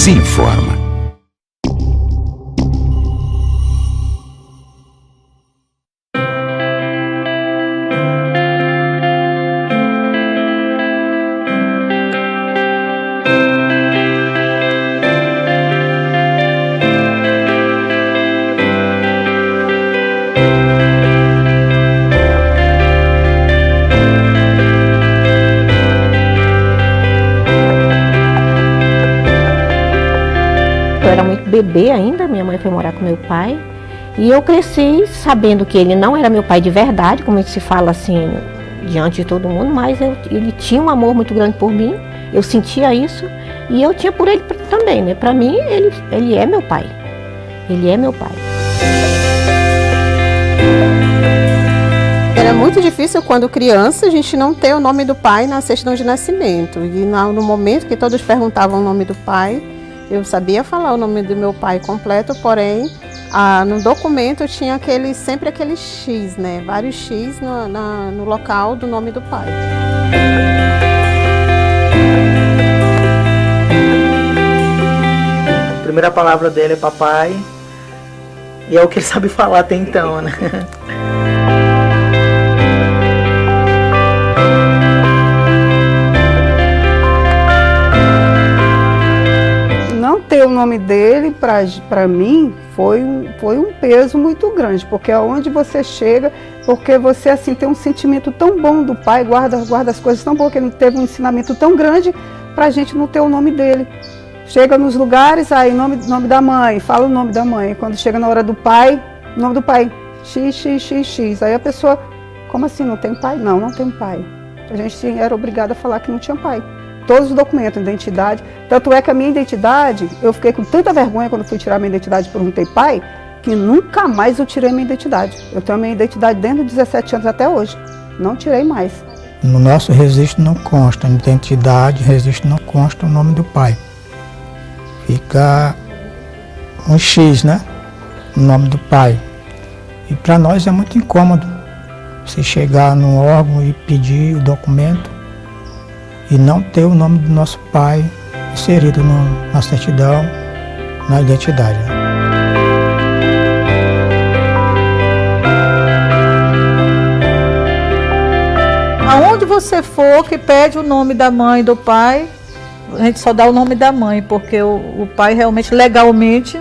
se informa. Bebê ainda, minha mãe foi morar com meu pai e eu cresci sabendo que ele não era meu pai de verdade, como se fala assim diante de todo mundo, mas ele tinha um amor muito grande por mim, eu sentia isso e eu tinha por ele também, né? Para mim ele é meu pai, ele é meu pai. Era muito difícil quando criança a gente não ter o nome do pai na certidão de nascimento e no momento que todos perguntavam o nome do pai, eu sabia falar o nome do meu pai completo, porém, no documento tinha sempre aquele X, né? Vários X no local do nome do pai. A primeira palavra dele é papai, e é o que ele sabe falar até então, né? Ter o nome dele, para mim, foi um peso muito grande, porque aonde você chega, porque você assim tem um sentimento tão bom do pai, guarda as coisas tão boas, que ele teve um ensinamento tão grande para a gente não ter o nome dele. Chega nos lugares, aí nome da mãe, fala o nome da mãe, quando chega na hora do pai, nome do pai, x, aí a pessoa, como assim, não tem pai? Não tem pai. A gente era obrigada a falar que não tinha pai. Todos os documentos, identidade. Tanto é que a minha identidade, eu fiquei com tanta vergonha quando fui tirar minha identidade e perguntei pai, que nunca mais eu tirei minha identidade. Eu tenho a minha identidade desde os 17 anos até hoje. Não tirei mais. No nosso registro não consta, na identidade, registro não consta o nome do pai. Fica um X, né? O nome do pai. E para nós é muito incômodo você chegar no órgão e pedir o documento e não ter o nome do nosso pai inserido na certidão, na identidade. Aonde você for que pede o nome da mãe e do pai, a gente só dá o nome da mãe, porque o pai realmente, legalmente,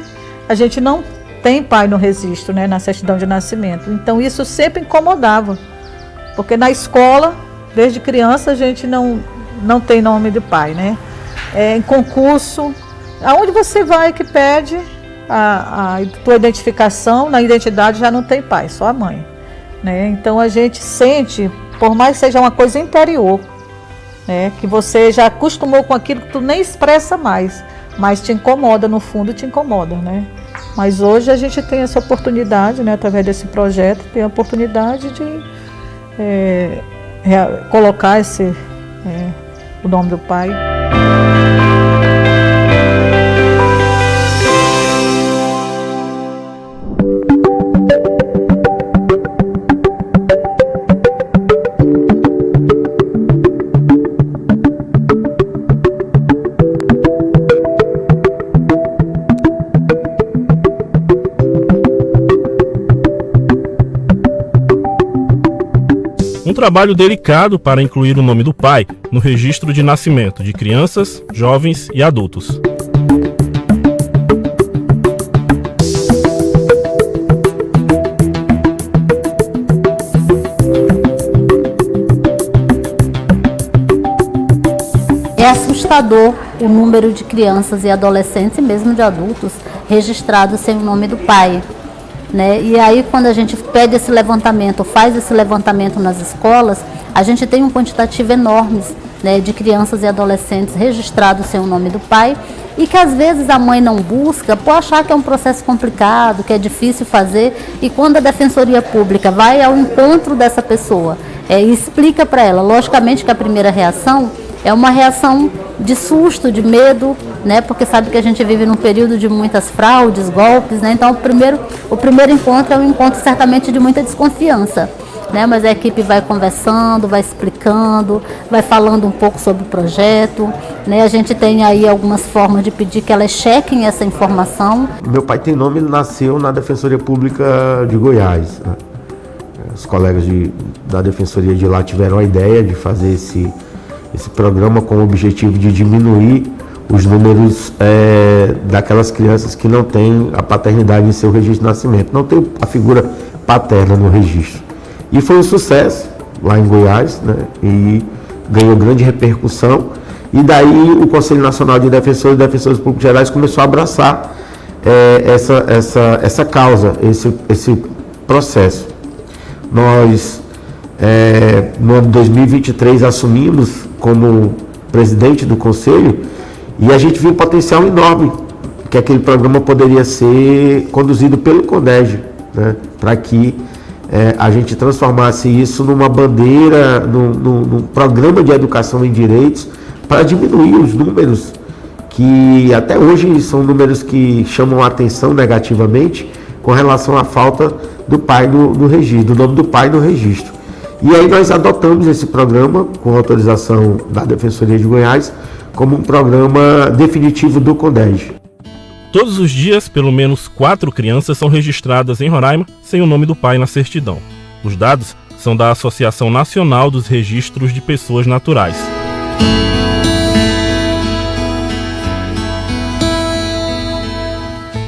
a gente não tem pai no registro, né, na certidão de nascimento. Então isso sempre incomodava, porque na escola, desde criança, a gente não tem nome de pai, né? Em concurso, aonde você vai que pede a tua identificação, na identidade já não tem pai, só a mãe, né? Então a gente sente, por mais que seja uma coisa interior, né? Que você já acostumou com aquilo que tu nem expressa mais, mas te incomoda, no fundo te incomoda, né? Mas hoje a gente tem essa oportunidade, né? Através desse projeto, tem a oportunidade de colocar o nome do pai. Um trabalho delicado para incluir o nome do pai no registro de nascimento de crianças, jovens e adultos. É assustador o número de crianças e adolescentes e mesmo de adultos registrados sem o nome do pai. Né? E aí quando a gente pede esse levantamento, faz esse levantamento nas escolas, a gente tem um quantitativo enorme, né, de crianças e adolescentes registrados sem o nome do pai e que às vezes a mãe não busca por achar que é um processo complicado, que é difícil fazer, e quando a Defensoria Pública vai ao encontro dessa pessoa e explica para ela, logicamente que a primeira reação é uma reação de susto, de medo, né? Porque sabe que a gente vive num período de muitas fraudes, golpes, né? Então o primeiro encontro é um encontro certamente de muita desconfiança. né? Mas a equipe vai conversando, vai explicando, vai falando um pouco sobre o projeto, né? A gente tem aí algumas formas de pedir que elas chequem essa informação. Meu pai tem nome, ele nasceu na Defensoria Pública de Goiás, né? Os colegas da Defensoria de lá tiveram a ideia de fazer esse programa com o objetivo de diminuir os números daquelas crianças que não têm a paternidade em seu registro de nascimento, não tem a figura paterna no registro. E foi um sucesso lá em Goiás, né? E ganhou grande repercussão. E daí o Conselho Nacional de Defensores e Defensores Públicos Gerais começou a abraçar essa causa, esse processo. Nós, no ano de 2023, assumimos como presidente do Conselho e a gente viu um potencial enorme que aquele programa poderia ser conduzido pelo CONDEG, né? Para que a gente transformasse isso numa bandeira, num programa de educação em direitos, para diminuir os números que até hoje são números que chamam a atenção negativamente com relação à falta do pai no registro, do nome do pai no registro. E aí nós adotamos esse programa, com autorização da Defensoria de Goiás, como um programa definitivo do CONDEG. Todos os dias, pelo menos 4 crianças são registradas em Roraima sem o nome do pai na certidão. Os dados são da Associação Nacional dos Registros de Pessoas Naturais.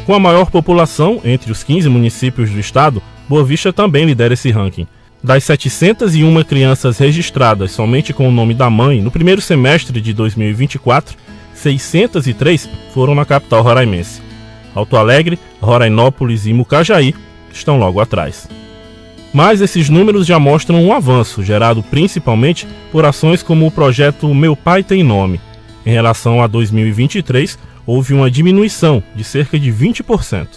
Com a maior população entre os 15 municípios do estado, Boa Vista também lidera esse ranking. Das 701 crianças registradas somente com o nome da mãe no primeiro semestre de 2024, 603 foram na capital roraimense. Alto Alegre, Rorainópolis e Mucajaí estão logo atrás. Mas esses números já mostram um avanço, gerado principalmente por ações como o projeto Meu Pai Tem Nome. Em relação a 2023, houve uma diminuição de cerca de 20%.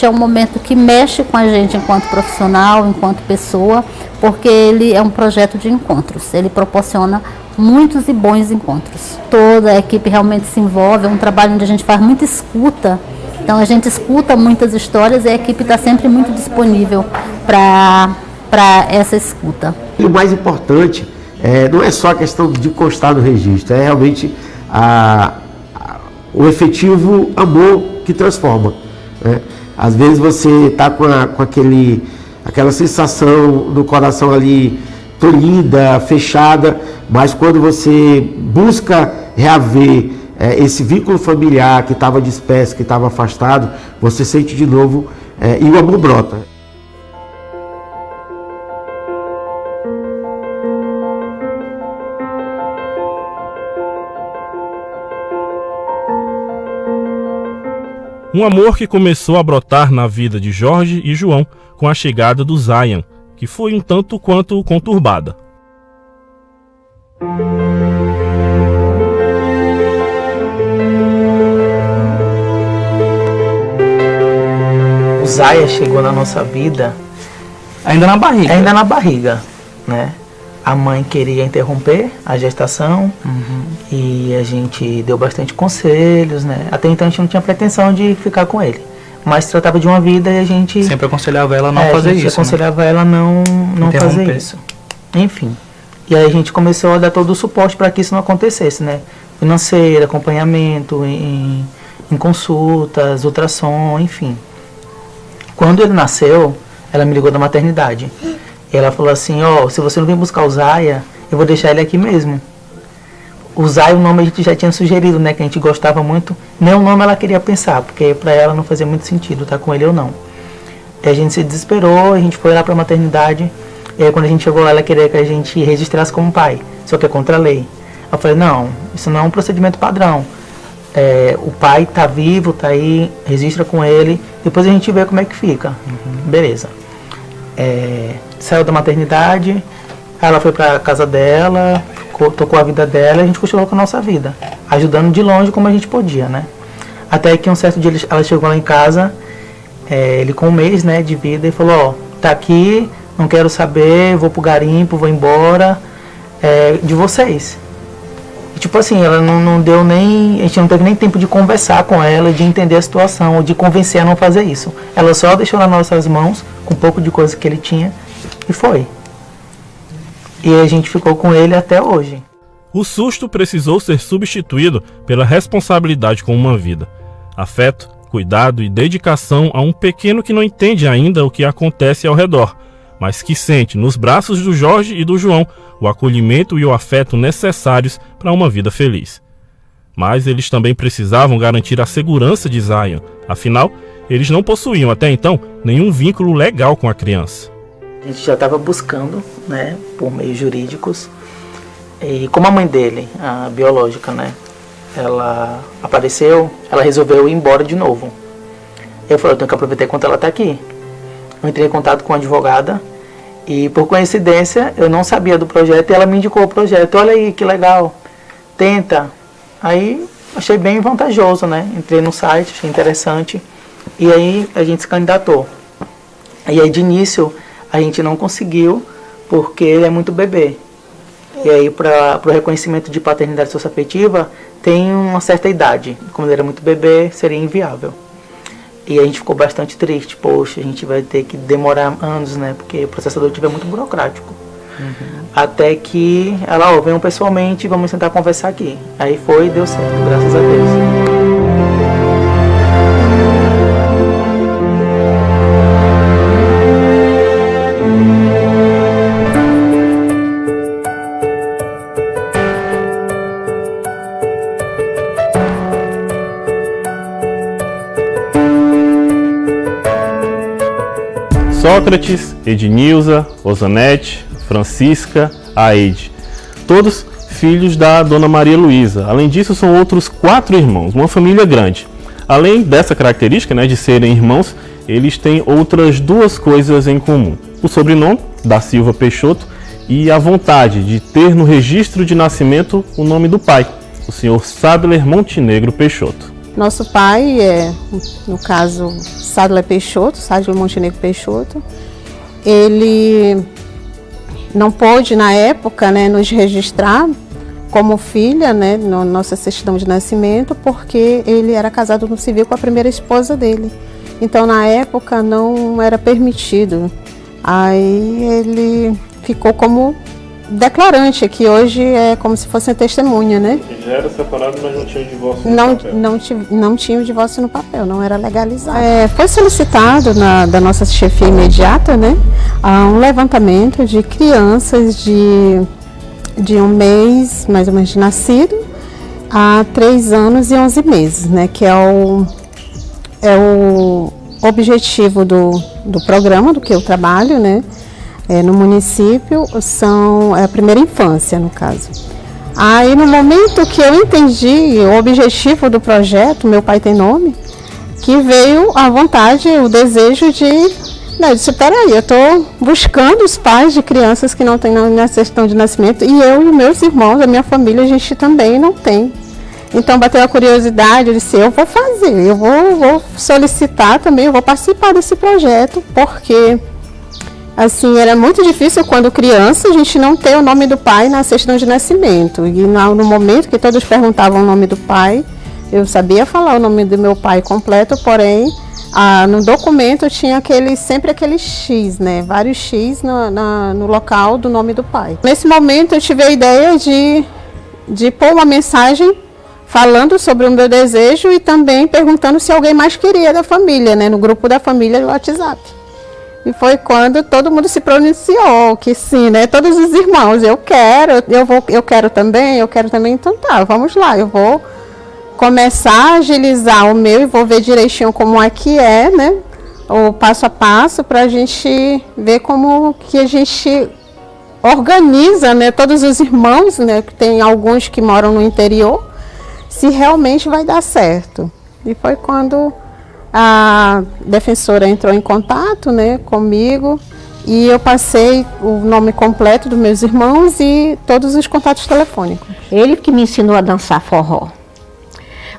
É um momento que mexe com a gente enquanto profissional, enquanto pessoa, porque ele é um projeto de encontros. Ele proporciona muitos e bons encontros. Toda a equipe realmente se envolve, é um trabalho onde a gente faz muita escuta. Então a gente escuta muitas histórias e a equipe está sempre muito disponível para essa escuta. E o mais importante não é só a questão de constar no registro, é realmente o efetivo amor que transforma, né? Às vezes você está com aquela sensação no coração ali tolhida, fechada, mas quando você busca reaver esse vínculo familiar que estava disperso, que estava afastado, você sente de novo e o amor brota. Um amor que começou a brotar na vida de Jorge e João com a chegada do Zayan, que foi um tanto quanto conturbada. O Zayan chegou na nossa vida ainda na barriga, né? A mãe queria interromper a gestação e a gente deu bastante conselhos, né? Até então a gente não tinha pretensão de ficar com ele, mas tratava de uma vida e a gente sempre aconselhava ela a não fazer isso. Aconselhava ela a não fazer isso. Enfim. E aí a gente começou a dar todo o suporte para que isso não acontecesse, né? Financeiro, acompanhamento em consultas, ultrassom, enfim. Quando ele nasceu, ela me ligou da maternidade. E ela falou assim, se você não vir buscar o Zaya, eu vou deixar ele aqui mesmo. O Zaya, o nome a gente já tinha sugerido, né, que a gente gostava muito. Nem o nome ela queria pensar, porque para ela não fazia muito sentido estar com ele ou não. E a gente se desesperou, a gente foi lá para a maternidade. E aí quando a gente chegou lá, ela queria que a gente registrasse como pai, só que é contra a lei. Eu falei, não, isso não é um procedimento padrão. O pai está vivo, está aí, registra com ele, depois a gente vê como é que fica. Beleza. Saiu da maternidade, ela foi para a casa dela, tocou a vida dela e a gente continuou com a nossa vida, ajudando de longe como a gente podia, né? Até que um certo dia ela chegou lá em casa, ele com 1 mês, né, de vida, e falou, tá aqui, não quero saber, vou pro garimpo, vou embora, de vocês. E, tipo assim, ela não deu nem, a gente não teve nem tempo de conversar com ela, de entender a situação, ou de convencer a não fazer isso. Ela só deixou nas nossas mãos, com um pouco de coisa que ele tinha, e foi. E a gente ficou com ele até hoje. O susto precisou ser substituído pela responsabilidade com uma vida. Afeto, cuidado e dedicação a um pequeno que não entende ainda o que acontece ao redor, mas que sente nos braços do Jorge e do João o acolhimento e o afeto necessários para uma vida feliz. Mas eles também precisavam garantir a segurança de Zion, afinal, eles não possuíam até então nenhum vínculo legal com a criança. A gente já estava buscando, né, por meios jurídicos, e como a mãe dele, a biológica, né, ela apareceu, ela resolveu ir embora de novo. Eu falei, eu tenho que aproveitar enquanto ela está aqui. Eu entrei em contato com a advogada e, por coincidência, eu não sabia do projeto e ela me indicou o projeto. Olha aí, que legal, tenta. Aí, achei bem vantajoso, né? Entrei no site, achei interessante e aí a gente se candidatou. E aí, de início, a gente não conseguiu porque ele é muito bebê. E aí, para o reconhecimento de paternidade socioafetiva, tem uma certa idade. Como ele era muito bebê, seria inviável. E a gente ficou bastante triste. Poxa, a gente vai ter que demorar anos, né? Porque o processo adotivo é muito burocrático. Até que ela, venham pessoalmente, vamos tentar conversar aqui. Aí foi e deu certo, graças a Deus. Sócrates, Ednilza, Osanete, Francisca, Aide, todos filhos da Dona Maria Luísa. Além disso, são outros 4 irmãos, uma família grande. Além dessa característica, né, de serem irmãos, eles têm outras 2 coisas em comum. O sobrenome, da Silva Peixoto, e a vontade de ter no registro de nascimento o nome do pai, o senhor Sadler Montenegro Peixoto. Nosso pai é, no caso, Sadler Peixoto, Sadler Montenegro Peixoto. Ele não pôde, na época, né, nos registrar como filha, né, na nossa certidão de nascimento, porque ele era casado no civil com a primeira esposa dele. Então, na época, não era permitido. Aí ele ficou como declarante, que hoje é como se fosse uma testemunha, né? Ele já era separado, mas não tinha o divórcio no papel. Não tinha o divórcio no papel, não era legalizado. Foi solicitado da nossa chefia imediata, né, um levantamento de crianças de um mês, mais ou menos, de nascido, há 3 anos e 11 meses, né, que é o objetivo do programa, do que eu trabalho, né, no município, é a primeira infância, no caso. Aí, no momento que eu entendi o objetivo do projeto, Meu Pai Tem Nome, que veio a vontade, o desejo de... Não, eu disse, peraí, eu estou buscando os pais de crianças que não têm na certidão de nascimento, e eu e meus irmãos, a minha família, a gente também não tem. Então, bateu a curiosidade, eu disse, eu vou fazer, eu vou solicitar também, eu vou participar desse projeto, porque... Assim, era muito difícil quando criança a gente não ter o nome do pai na certidão de nascimento. E no momento que todos perguntavam o nome do pai, eu sabia falar o nome do meu pai completo, porém, no documento tinha sempre aquele X, né? Vários X no local do nome do pai. Nesse momento eu tive a ideia de pôr uma mensagem falando sobre o meu desejo e também perguntando se alguém mais queria da família, né? No grupo da família do WhatsApp. E foi quando todo mundo se pronunciou, que sim, né? Todos os irmãos, eu quero também, então tá, vamos lá, eu vou começar a agilizar o meu e vou ver direitinho como é que é, né? O passo a passo, para a gente ver como que a gente organiza, né? Todos os irmãos, né? Que tem alguns que moram no interior, se realmente vai dar certo. E foi quando a defensora entrou em contato, né, comigo, e eu passei o nome completo dos meus irmãos e todos os contatos telefônicos. Ele que me ensinou a dançar forró.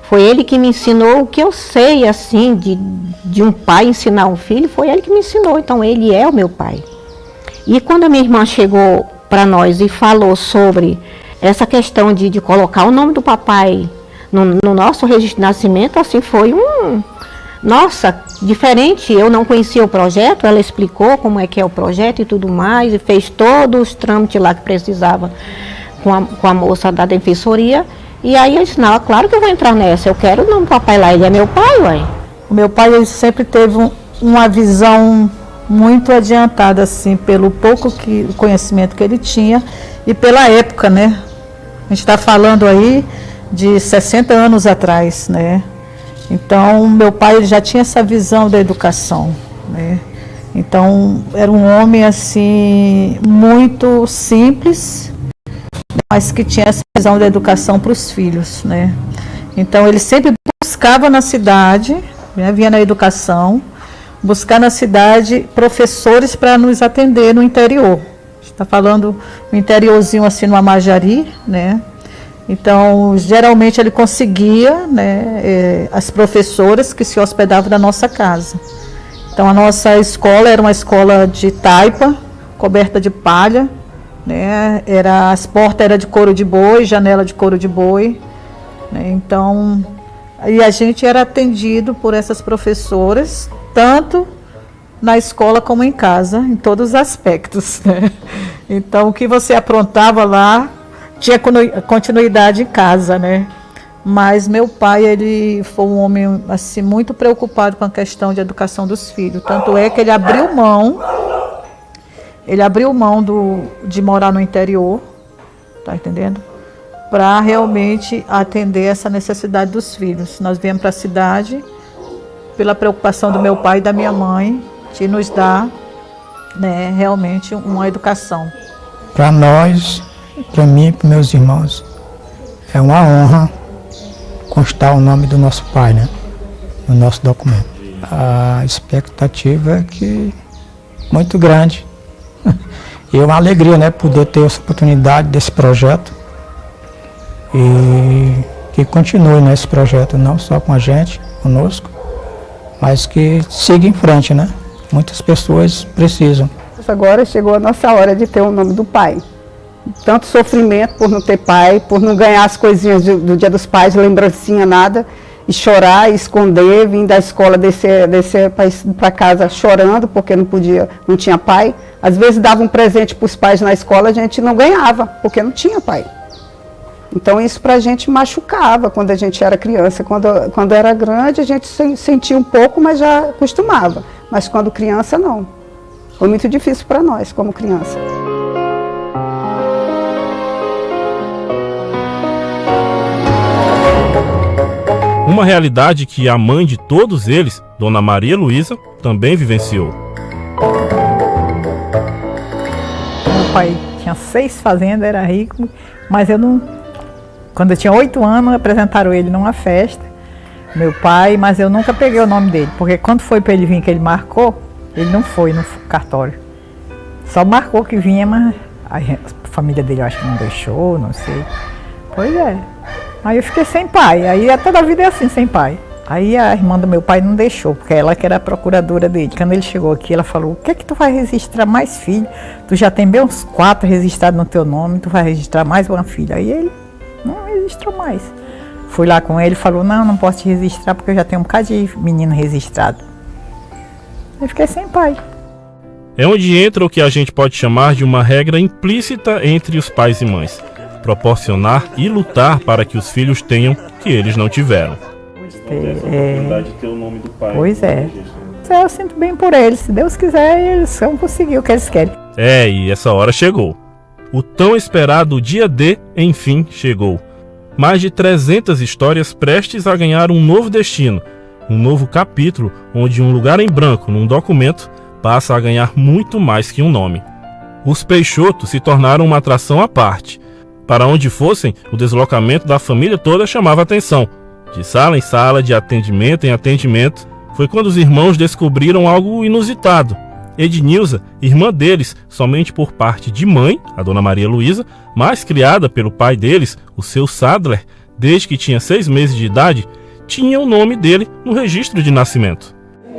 Foi ele que me ensinou o que eu sei, assim, de um pai ensinar um filho, foi ele que me ensinou, então ele é o meu pai. E quando a minha irmã chegou para nós e falou sobre essa questão de colocar o nome do papai no nosso registro de nascimento, assim, foi nossa, diferente, eu não conhecia o projeto, ela explicou como é que é o projeto e tudo mais, e fez todos os trâmites lá que precisava com a moça da defensoria. E aí eu disse, não, claro que eu vou entrar nessa, eu quero o nome do papai lá, ele é meu pai, ué. O meu pai, ele sempre teve uma visão muito adiantada, assim, pelo pouco conhecimento que ele tinha e pela época, né? A gente está falando aí de 60 anos atrás, né? Então, meu pai ele já tinha essa visão da educação, né? Então, era um homem, assim, muito simples, mas que tinha essa visão da educação para os filhos, né? Então, ele sempre buscava na cidade, né, vinha na educação, buscar na cidade professores para nos atender no interior. A gente está falando no interiorzinho, assim, no Amajari, né? Então, geralmente ele conseguia, né, as professoras que se hospedavam na nossa casa. Então, a nossa escola era uma escola de taipa, coberta de palha, né, as portas eram de couro de boi, janela de couro de boi, né, então, e a gente era atendido por essas professoras, tanto na escola como em casa, em todos os aspectos, né? Então, o que você aprontava lá, tinha continuidade em casa, né? Mas meu pai, ele foi um homem assim muito preocupado com a questão de educação dos filhos. Tanto é que ele abriu mão de morar no interior, tá entendendo? Para realmente atender essa necessidade dos filhos. Nós viemos para a cidade pela preocupação do meu pai e da minha mãe de nos dar, né, realmente uma educação. Para nós, para mim e para meus irmãos, é uma honra constar o nome do nosso pai, né, no nosso documento. A expectativa é que muito grande. E é uma alegria, né, poder ter essa oportunidade desse projeto e que continue nesse projeto, não só com a gente, conosco, mas que siga em frente, né? Muitas pessoas precisam. Agora chegou a nossa hora de ter o nome do pai. Tanto sofrimento por não ter pai, por não ganhar as coisinhas do Dia dos Pais, lembrancinha, nada, e chorar, e esconder, vir da escola, descer para casa chorando, porque não tinha pai. Às vezes dava um presente para os pais na escola, a gente não ganhava, porque não tinha pai. Então isso para a gente machucava quando a gente era criança. Quando era grande a gente sentia um pouco, mas já acostumava. Mas quando criança não. Foi muito difícil para nós como criança. Uma realidade que a mãe de todos eles, Dona Maria Luísa, também vivenciou. Meu pai tinha 6 fazendas, era rico, mas eu não... Quando eu tinha 8 anos, apresentaram ele numa festa, meu pai, mas eu nunca peguei o nome dele, porque quando foi para ele vir que ele marcou, ele não foi no cartório. Só marcou que vinha, mas a família dele eu acho que não deixou, não sei. Pois é. Aí eu fiquei sem pai, aí toda a vida é assim, sem pai. Aí a irmã do meu pai não deixou, porque ela que era a procuradora dele. Quando ele chegou aqui, ela falou, o que é que tu vai registrar mais filho? Tu já tem bem uns 4 registrados no teu nome, tu vai registrar mais uma filha. Aí ele não registrou mais. Fui lá com ele e falou, não posso te registrar porque eu já tenho um bocado de menino registrado. Eu fiquei sem pai. É onde entra o que a gente pode chamar de uma regra implícita entre os pais e mães. Proporcionar e lutar para que os filhos tenham o que eles não tiveram. De ter o nome do pai. Pois é. Eu sinto bem por eles. Se Deus quiser, eles vão conseguir o que eles querem. E essa hora chegou. O tão esperado dia D, enfim, chegou. Mais de 300 histórias prestes a ganhar um novo destino. Um novo capítulo onde um lugar em branco num documento passa a ganhar muito mais que um nome. Os Peixoto se tornaram uma atração à parte. Para onde fossem, o deslocamento da família toda chamava atenção. De sala em sala, de atendimento em atendimento, foi quando os irmãos descobriram algo inusitado. Ednilza, irmã deles, somente por parte de mãe, a Dona Maria Luísa, mas criada pelo pai deles, o seu Sadler, desde que tinha 6 meses de idade, tinha o nome dele no registro de nascimento.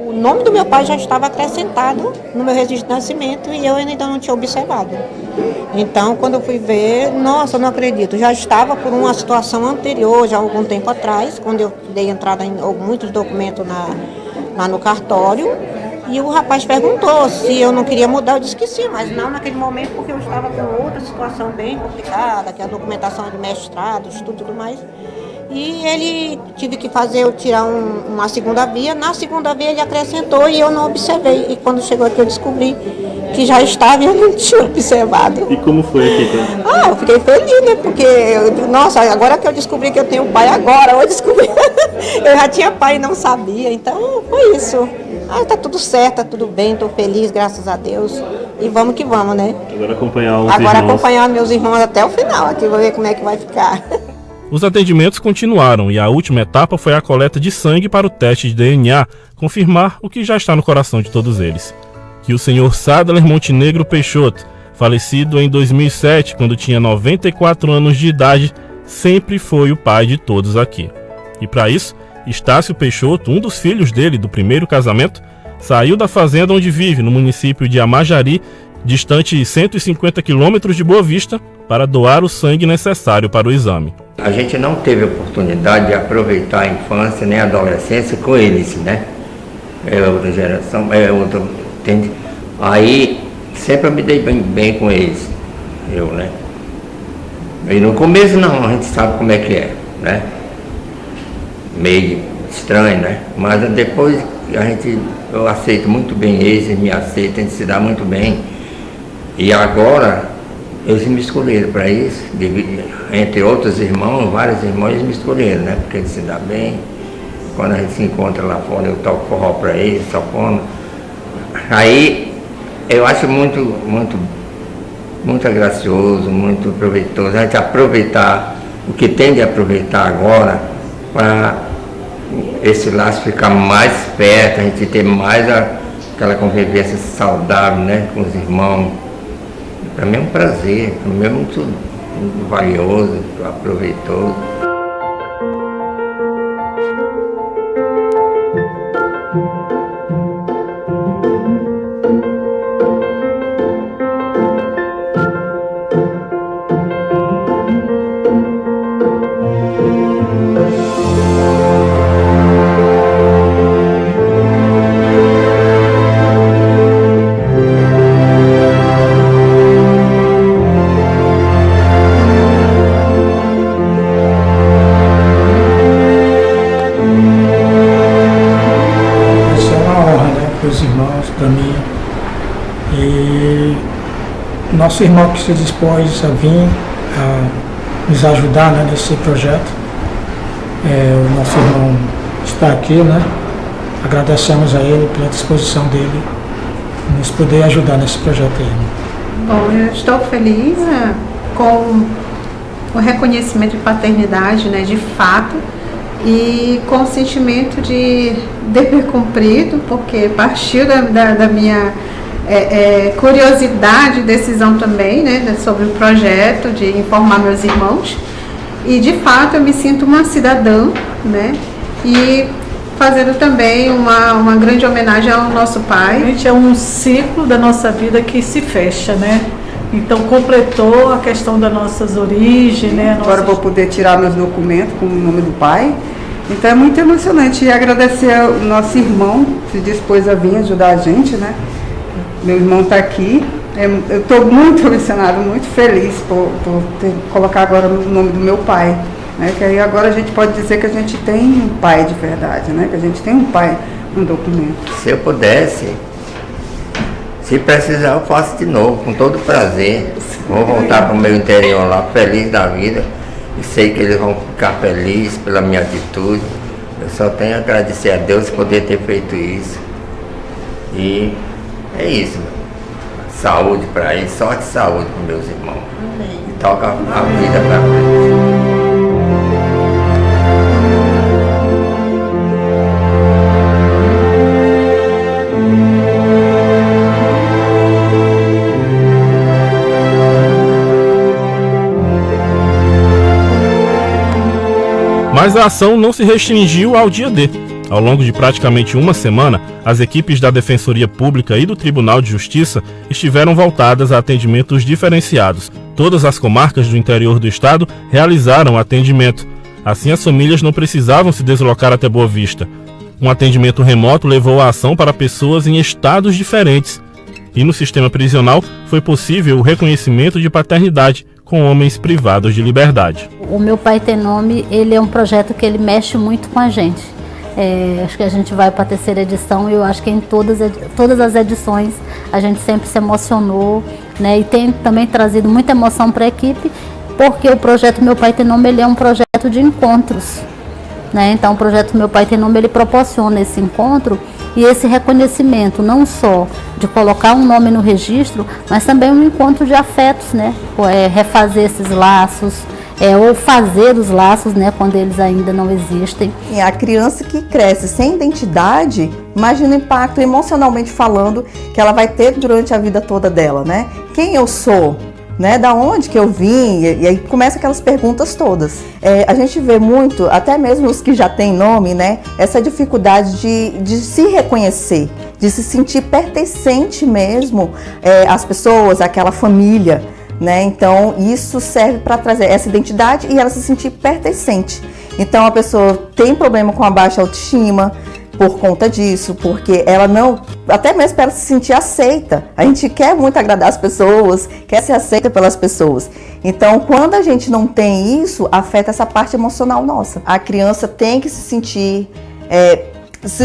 O nome do meu pai já estava acrescentado no meu registro de nascimento e eu ainda não tinha observado. Então, quando eu fui ver, nossa, eu não acredito, já estava por uma situação anterior, já há algum tempo atrás, quando eu dei entrada em muitos documentos lá no cartório. E o rapaz perguntou se eu não queria mudar, eu disse que sim, mas não naquele momento, porque eu estava com outra situação bem complicada, que é a documentação de mestrado, estudo e tudo mais. E ele tive que fazer eu tirar uma segunda via. Na segunda via ele acrescentou e eu não observei. E quando chegou aqui eu descobri que já estava e eu não tinha observado. E como foi aqui? Eu fiquei feliz, né? Porque, nossa, agora que eu descobri que eu tenho pai, agora eu descobri. Eu já tinha pai e não sabia, então foi isso. Tá tudo certo, tá tudo bem, tô feliz, graças a Deus. E vamos que vamos, né? Agora acompanhar os Agora irmãos. acompanhar meus irmãos até o final, aqui vou ver como é que vai ficar. Os atendimentos continuaram e a última etapa foi a coleta de sangue para o teste de DNA, confirmar o que já está no coração de todos eles. Que o senhor Sadler Montenegro Peixoto, falecido em 2007, quando tinha 94 anos de idade, sempre foi o pai de todos aqui. E para isso, Estácio Peixoto, um dos filhos dele do primeiro casamento, saiu da fazenda onde vive, no município de Amajari, distante 150 quilômetros de Boa Vista, para doar o sangue necessário para o exame. A gente não teve oportunidade de aproveitar a infância nem a adolescência com eles, né? É outra geração, entende? Aí sempre eu me dei bem com eles, né? E no começo não, a gente sabe como é que é, né? Meio estranho, né? Mas depois eu aceito muito bem eles me aceitam, a gente se dá muito bem. E agora eles me escolheram para isso, entre outros irmãos, vários irmãos eles me escolheram, né? Porque eles se dão bem. Quando a gente se encontra lá fora, eu toco forró para eles, tocando. Aí eu acho muito gracioso, muito proveitoso a gente aproveitar o que tem de aproveitar agora para esse laço ficar mais perto, a gente ter mais aquela convivência saudável, né, com os irmãos. Para mim é um prazer, para mim é muito valioso, aproveitoso. Para mim, e nosso irmão que se dispôs a vir a nos ajudar, né, nesse projeto, o nosso irmão está aqui, né? Agradecemos a ele pela disposição dele em nos poder ajudar nesse projeto aí. Bom, eu estou feliz com o reconhecimento de paternidade, né, de fato, e com o sentimento de dever cumprido, porque partiu da minha curiosidade e decisão também, né, sobre o projeto, de informar meus irmãos. E de fato eu me sinto uma cidadã, né, e fazendo também uma grande homenagem ao nosso pai. Gente, é um ciclo da nossa vida que se fecha, né? Então completou a questão das nossas origens, né? Agora vou poder tirar meus documentos com o nome do pai. Então é muito emocionante. E agradecer ao nosso irmão que se dispôs a vir ajudar a gente, né? Meu irmão está aqui. Eu estou muito emocionada, muito feliz por colocar agora o nome do meu pai. Né? Que aí agora a gente pode dizer que a gente tem um pai de verdade, né? Que a gente tem um pai no documento. Se eu pudesse, se precisar, eu faço de novo, com todo prazer. Vou voltar para o meu interior lá, feliz da vida. E sei que eles vão ficar felizes pela minha atitude. Eu só tenho a agradecer a Deus por poder ter feito isso. E é isso. Saúde para eles, sorte e saúde para meus irmãos. Amém. E toca a vida para frente. Mas a ação não se restringiu ao dia D. Ao longo de praticamente uma semana, as equipes da Defensoria Pública e do Tribunal de Justiça estiveram voltadas a atendimentos diferenciados. Todas as comarcas do interior do estado realizaram atendimento. Assim, as famílias não precisavam se deslocar até Boa Vista. Um atendimento remoto levou a ação para pessoas em estados diferentes. E no sistema prisional foi possível o reconhecimento de paternidade com homens privados de liberdade. O Meu Pai Tem Nome, ele é um projeto que ele mexe muito com a gente. Acho que a gente vai para a 3ª edição e eu acho que em todas as edições a gente sempre se emocionou, né? E tem também trazido muita emoção para a equipe, porque o projeto Meu Pai Tem Nome, ele é um projeto de encontros, né? Então o projeto Meu Pai Tem Nome, ele proporciona esse encontro e esse reconhecimento, não só de colocar um nome no registro, mas também um encontro de afetos, né? Refazer esses laços, ou fazer os laços, né, quando eles ainda não existem. E a criança que cresce sem identidade, imagina o impacto emocionalmente falando que ela vai ter durante a vida toda dela, né? Quem eu sou? Né, da onde que eu vim, e aí começa aquelas perguntas todas. A gente vê muito, até mesmo os que já têm nome, né, essa dificuldade de se reconhecer, de se sentir pertencente mesmo às pessoas, àquela família, né? Então isso serve para trazer essa identidade e ela se sentir pertencente. Então a pessoa tem problema com a baixa autoestima por conta disso, porque ela não, até mesmo para ela se sentir aceita. A gente quer muito agradar as pessoas, quer ser aceita pelas pessoas. Então, quando a gente não tem isso, afeta essa parte emocional nossa. A criança tem que se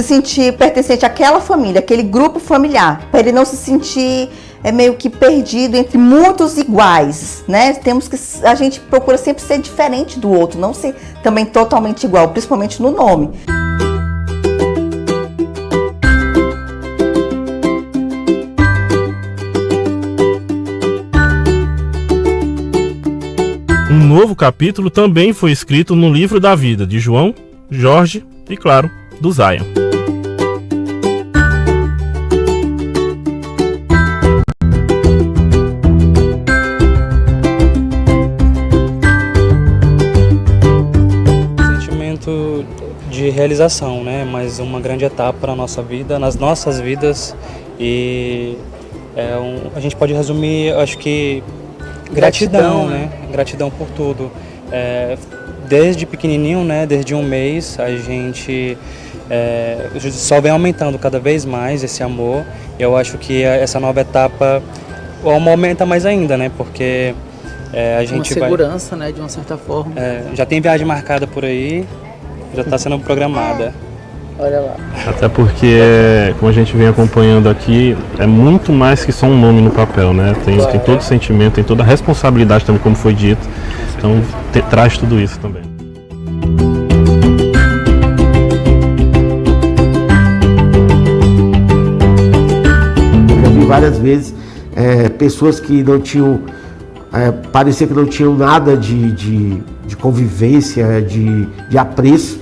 sentir pertencente àquela família, aquele grupo familiar, para ele não se sentir meio que perdido entre muitos iguais, né? A gente procura sempre ser diferente do outro, não ser também totalmente igual, principalmente no nome. Um novo capítulo também foi escrito no livro da vida de João, Jorge e, claro, do Zion. Sentimento de realização, né? Mais uma grande etapa para a nossa vida, nas nossas vidas, e a gente pode resumir, acho que gratidão, né? Gratidão por tudo. Desde pequenininho, né? Desde um mês, a gente só vem aumentando cada vez mais esse amor. Eu acho que essa nova etapa aumenta mais ainda, né? Porque a gente uma segurança, né? De uma certa forma. Já tem viagem marcada por aí, já está sendo programada. Olha lá. Até porque, como a gente vem acompanhando aqui, é muito mais que só um nome no papel, né? Tem todo o sentimento, tem toda a responsabilidade também, como foi dito. Então, traz tudo isso também. Eu já vi várias vezes pessoas que não tinham, parecia que não tinham nada de convivência, de apreço.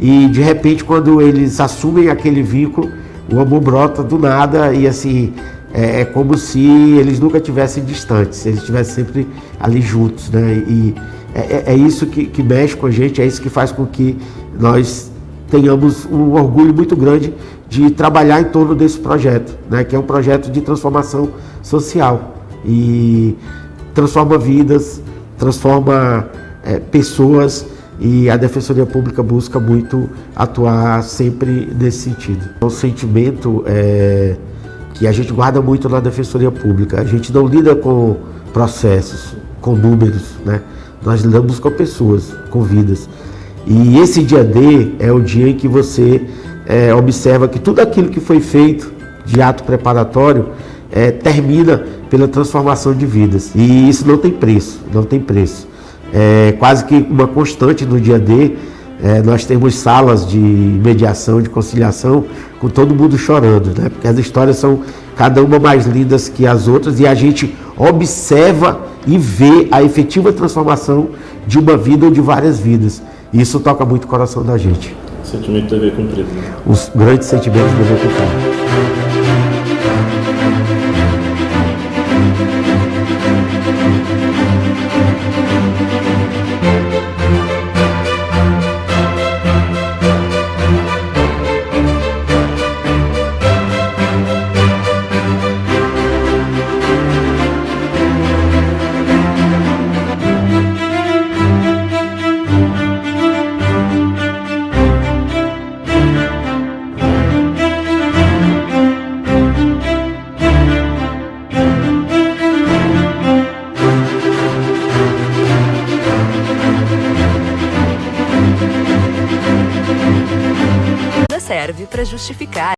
E de repente, quando eles assumem aquele vínculo, o amor brota do nada e assim, é como se eles nunca estivessem distantes, eles estivessem sempre ali juntos, né? E é isso que mexe com a gente, é isso que faz com que nós tenhamos um orgulho muito grande de trabalhar em torno desse projeto, né? Que é um projeto de transformação social e transforma vidas, transforma pessoas. E a Defensoria Pública busca muito atuar sempre nesse sentido. É um sentimento que a gente guarda muito na Defensoria Pública. A gente não lida com processos, com números, né? Nós lidamos com pessoas, com vidas. E esse dia D é o dia em que você observa que tudo aquilo que foi feito de ato preparatório termina pela transformação de vidas. E isso não tem preço, não tem preço. Quase que uma constante no dia D, nós temos salas de mediação, de conciliação, com todo mundo chorando, né? Porque as histórias são cada uma mais lindas que as outras e a gente observa e vê a efetiva transformação de uma vida ou de várias vidas. E isso toca muito o coração da gente. O sentimento do dever cumprido, né? Os grandes sentimentos do dever cumprido. serve para justificar